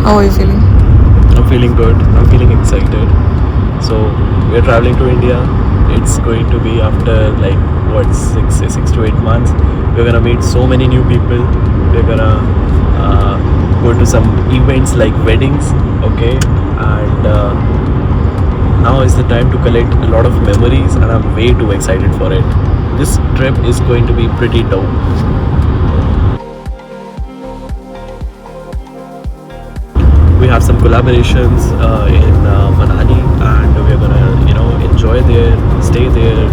How are you feeling? I'm feeling good. I'm feeling excited. So we're traveling to India. It's going to be after like what 6 to 8 months. We're gonna meet so many new people. We're gonna go to some events like weddings. Okay, and now is the time to collect a lot of memories, and I'm way too excited for it. This trip is going to be pretty dope. We have some collaborations in Manali, and we're gonna enjoy there, stay there,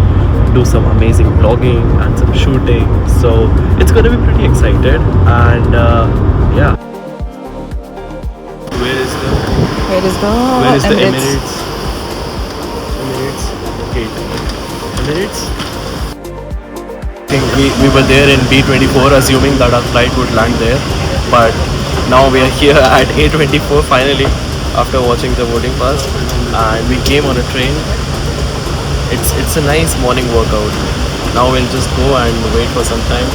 do some amazing vlogging and some shooting. So it's gonna be pretty excited, and yeah. Where is the Where is the where is the Emirates? Emirates gate? Emirates. I think we were there in B24 assuming that our flight would land there, but now we are here at A24 finally after watching the boarding pass, and we came on a train. It's a nice morning workout. Now we'll just go and wait for some time.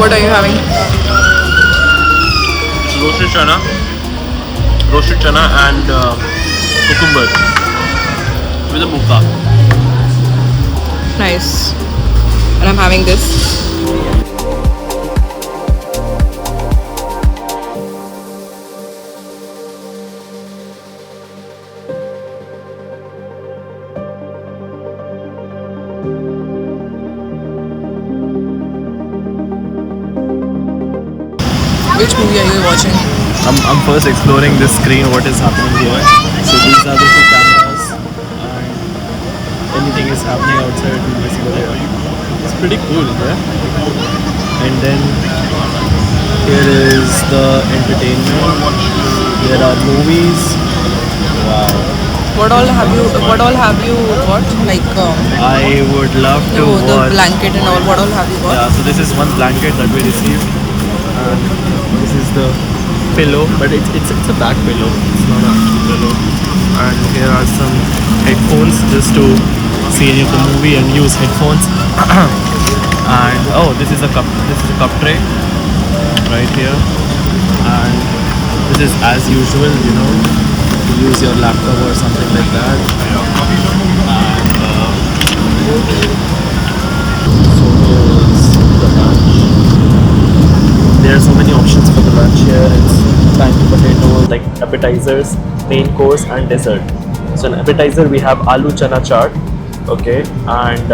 What are you having? Roasted chana and cucumber with a muka. Nice. And I'm having this. Which movie are you watching? I'm first exploring this screen, what is happening here. So these are the two cameras, and anything is happening outside we see there. It's pretty cool, yeah. And then here is the entertainment. There are movies. Wow. What all have you got? Like I would love to the watch. blanket and all. What all have you got? Yeah, so this is one blanket that we received, and this is the pillow, but it's a back pillow. It's not a actual pillow. And here are some headphones just to see any of the movie and use headphones. And oh, this is a cup. This is a cup tray right here, and this is as usual. To use your laptop or something like that. And so here's the lunch. There are so many options for the lunch here. It's panty potato, like appetizers, main course, and dessert. So an appetizer we have aloo chana chaat, okay, and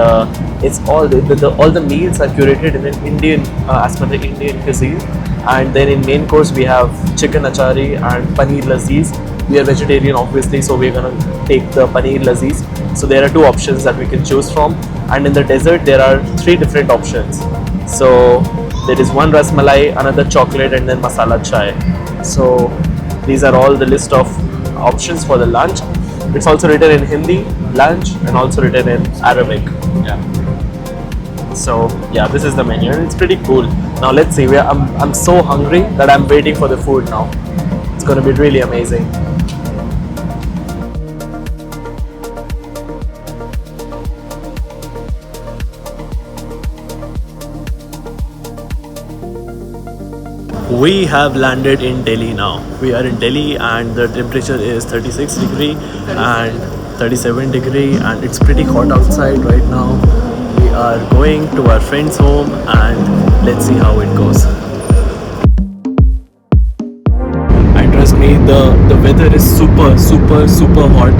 it's all the meals are curated in an Indian as per the Indian cuisine. And then in main course we have chicken achari and paneer lazis. We are vegetarian obviously, so we're gonna take the paneer lazis. So there are two options that we can choose from, and in the dessert there are three different options. So there is one rasmalai, another chocolate, and then masala chai. So these are all the list of options for the lunch. It's also written in Hindi, lunch, and also written in Arabic. Yeah. So yeah, this is the menu, and it's pretty cool. Now let's see. I'm so hungry that I'm waiting for the food now. It's gonna be really amazing. We have landed in Delhi now. We are in Delhi, and the temperature is 36 degree and 37 degree, and it's pretty hot outside right now. We are going to our friend's home, and let's see how it goes. And trust me, the weather is super hot.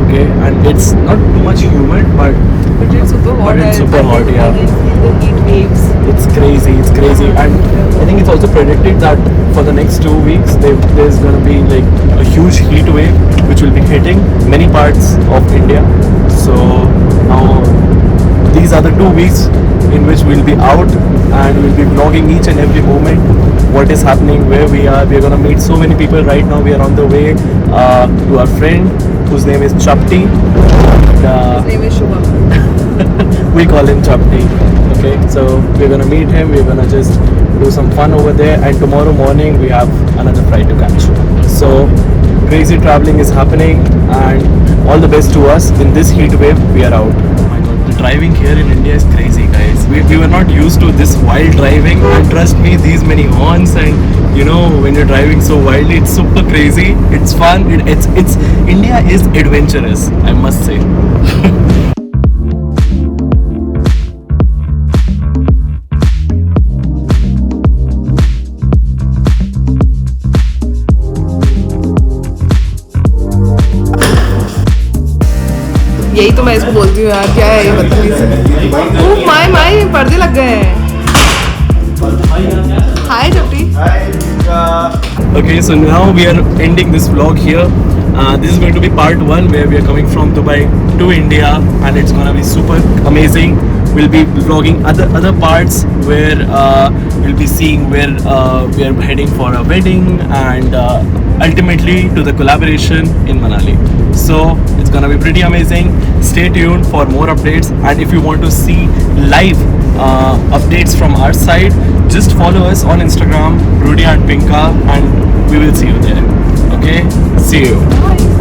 Okay, and it's not too much humid, but It's super hot. But it's super hot, yeah. I can feel the heat waves. It's crazy, and I think it's also predicted that for the next 2 weeks there's going to be like a huge heat wave which will be hitting many parts of India. So now these are the 2 weeks in which we'll be out, and we'll be vlogging each and every moment what is happening, where we are. We're going to meet so many people. Right now we are on the way to our friend whose name is Chapti. His name is Shubham. We call him Chapti. Okay, so we're gonna meet him. We're gonna just do some fun over there, and tomorrow morning we have another flight to catch. So crazy traveling is happening, and all the best to us in this heat wave. We are out. driving here in India is crazy, guys. We were not used to this wild driving, and trust me, these many horns, and you know, when you're driving so wildly, it's super crazy. It's fun. It's India is adventurous, I must say. यही तो मैं इसको बोलती हूँ यार, क्या है ये बदतमीज। ओह माय माय, पर्दे लग गए हैं। हाय जपटी। Okay, so now we are ending this vlog here. This is going to be part 1 where we are coming from Dubai to India, and it's gonna be super amazing. We'll be vlogging other parts where we'll be seeing where we are heading for a wedding, and ultimately to the collaboration in Manali. So it's gonna be pretty amazing. Stay tuned for more updates, and if you want to see live updates from our side, just follow us on Instagram, Rudy and Pinka, and we will see you there. Okay, see you. Bye.